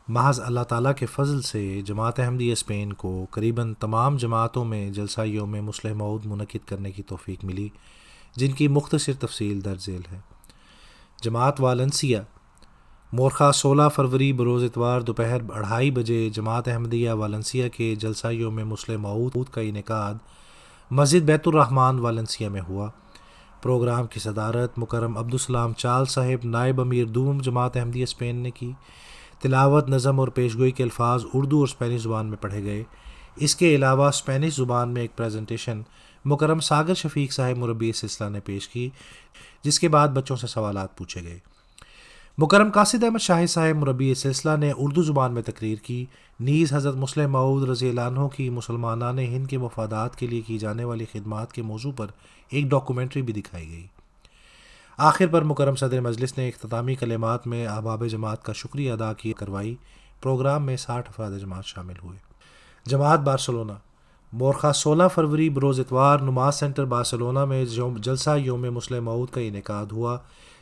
محض اللہ تعالیٰ کے فضل سے جماعت احمدیہ اسپین کو قریباً تمام جماعتوں میں جلسہ یوم مصلح موعود منعقد کرنے کی توفیق ملی، جن کی مختصر تفصیل درج ذیل ہے۔ جماعت والنسیا مورخہ 16 فروری بروز اتوار دوپہر 2:30 بجے جماعت احمدیہ والنسیا کے جلسہ یوم مصلح موعود کا انعقاد مسجد بیت الرحمن والنسیا میں ہوا۔ پروگرام کی صدارت مکرم عبدالسلام چال صاحب نائب امیر دوم جماعت احمدیہ اسپین نے کی۔ تلاوت، نظم اور پیشگوئی کے الفاظ اردو اور اسپینش زبان میں پڑھے گئے۔ اس کے علاوہ اسپینش زبان میں ایک پریزنٹیشن مکرم ساگر شفیق صاحب مربی سلسلہ نے پیش کی، جس کے بعد بچوں سے سوالات پوچھے گئے۔ مکرم قاصد احمد شاہد صاحب مربی سلسلہ نے اردو زبان میں تقریر کی۔ نیز حضرت مصلح موعود رضی اللہ عنہ کی مسلمانان ہند کے مفادات کے لیے کی جانے والی خدمات کے موضوع پر ایک ڈاکومنٹری بھی دکھائی گئی۔ آخر پر مکرم صدر مجلس نے اختتامی کلمات میں احباب جماعت کا شکریہ ادا کروائی۔ پروگرام میں 60 افراد جماعت شامل ہوئے۔ جماعت بارسلونا مورخہ 16 فروری بروز اتوار نماز سینٹر بارسلونا میں جلسہ یوم مصلح موعود کا انعقاد ہوا،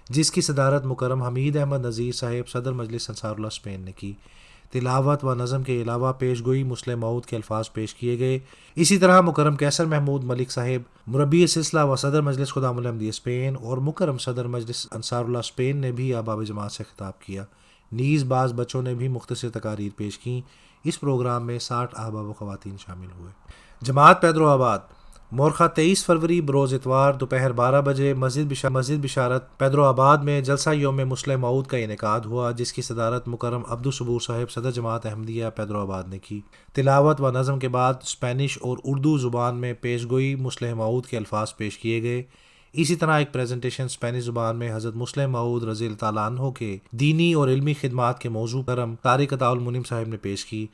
جس کی صدارت مکرم حمید احمد نذیر صاحب صدر مجلس انصار اللہ اسپین نے کی۔ تلاوت و نظم کے علاوہ پیشگوئی مصلح موعود کے الفاظ پیش کیے گئے۔ اسی طرح مکرم کیسر محمود ملک صاحب مربی سلسلہ و صدر مجلس خدام الاحمدیہ اسپین اور مکرم صدر مجلس انصار اللہ اسپین نے بھی احباب جماعت سے خطاب کیا۔ نیز بعض بچوں نے بھی مختصر تقاریر پیش کیں۔ اس پروگرام میں 60 احباب و خواتین شامل ہوئے۔ جماعت پیدرو آباد مورخہ 23 فروری بروز اتوار دوپہر 12 بجے مسجد بشارت پیدرو آباد میں جلسہ یوم مصلح موعود کا انعقاد ہوا، جس کی صدارت مکرم عبدالصبور صاحب صدر جماعت احمدیہ پیدرو آباد نے کی۔ تلاوت و نظم کے بعد اسپینش اور اردو زبان میں پیشگوئی مصلح موعود کے الفاظ پیش کیے گئے۔ اسی طرح ایک پریزنٹیشن اسپینش زبان میں حضرت مصلح موعود رضی اللہ تعالیٰ عنہ کے دینی اور علمی خدمات کے موضوع پر طارق عطاء المنعم صاحب نے پیش کی۔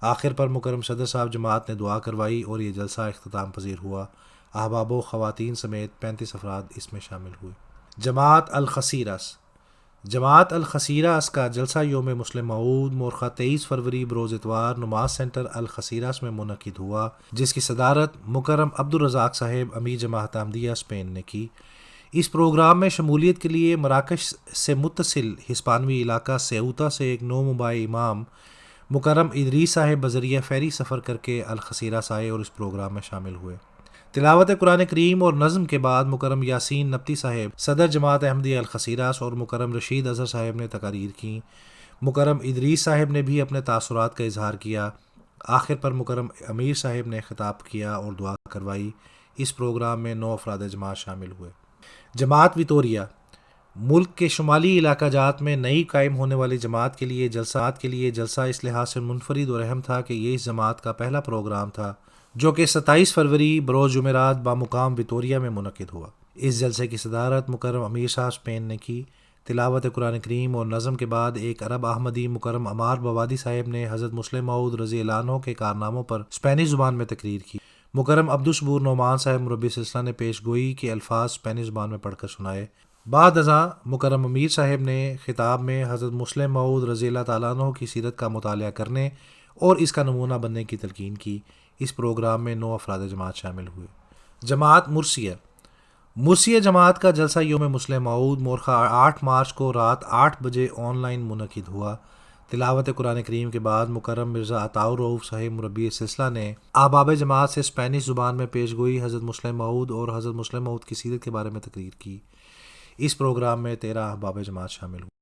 آخر پر مکرم صدر صاحب جماعت نے دعا کروائی اور یہ جلسہ اختتام پذیر ہوا۔ احباب و خواتین سمیت 35 افراد اس میں شامل ہوئے۔ جماعت الخصیرہ کا جلسہ یوم مصلح موعود مورخہ 23 فروری بروز اتوار نماز سینٹر الخصیرہ میں منعقد ہوا، جس کی صدارت مکرم عبدالرزاق صاحب امیر جماعت احمدیہ اسپین نے کی۔ اس پروگرام میں شمولیت کے لیے مراکش سے متصل ہسپانوی علاقہ سیوطا سے ایک نومبائی امام مکرم ادریس صاحب بذریعہ فیری سفر کر کے الخصیرہ آئے اور اس پروگرام میں شامل ہوئے۔ تلاوت قرآن کریم اور نظم کے بعد مکرم یاسین نبتی صاحب صدر جماعت احمدیہ الخصیرہ اور مکرم رشید اظہر صاحب نے تقاریر کی۔ مکرم ادریس صاحب نے بھی اپنے تاثرات کا اظہار کیا۔ آخر پر مکرم امیر صاحب نے خطاب کیا اور دعا کروائی۔ اس پروگرام میں 9 افراد جماعت شامل ہوئے۔ جماعت ویتوریا ملک کے شمالی علاقہ جات میں نئی قائم ہونے والی جماعت کے لیے جلسہ اس لحاظ سے منفرد اور اہم تھا کہ یہ اس جماعت کا پہلا پروگرام تھا جو کہ 27 فروری بروز جمعرات بامقام ویتوریا میں منعقد ہوا۔ اس جلسے کی صدارت مکرم امیر صاحب اسپین نے کی۔ تلاوت قرآن کریم اور نظم کے بعد ایک عرب احمدی مکرم عمار بوادی صاحب نے حضرت مصلح موعود رضی اللہ عنہ کے کارناموں پر اسپینش زبان میں تقریر کی۔ مکرم عبدالصبور نعمان صاحب مربی سلسلہ نے پیش گوئی کے الفاظ اسپینش زبان میں پڑھ کر سنائے۔ بعد ازاں مکرم امیر صاحب نے خطاب میں حضرت مصلح موعود رضی اللہ تعالیٰ عنہ کی سیرت کا مطالعہ کرنے اور اس کا نمونہ بننے کی تلقین کی۔ اس پروگرام میں 9 افراد جماعت شامل ہوئے۔ جماعت مرثیہ جماعت کا جلسہ یوم مصلح موعود مورخہ 8 مارچ کو رات 8 بجے آن لائن منعقد ہوا۔ تلاوت قرآن کریم کے بعد مکرم مرزا عطاء الرؤوف صاحب مربی سلسلہ نے احباب جماعت سے اسپینش زبان میں پیش گوئی حضرت مصلح موعود اور حضرت مصلح موعود کی سیرت کے بارے میں تقریر کی۔ اس پروگرام میں 13 احباب جماعت شامل ہوئے۔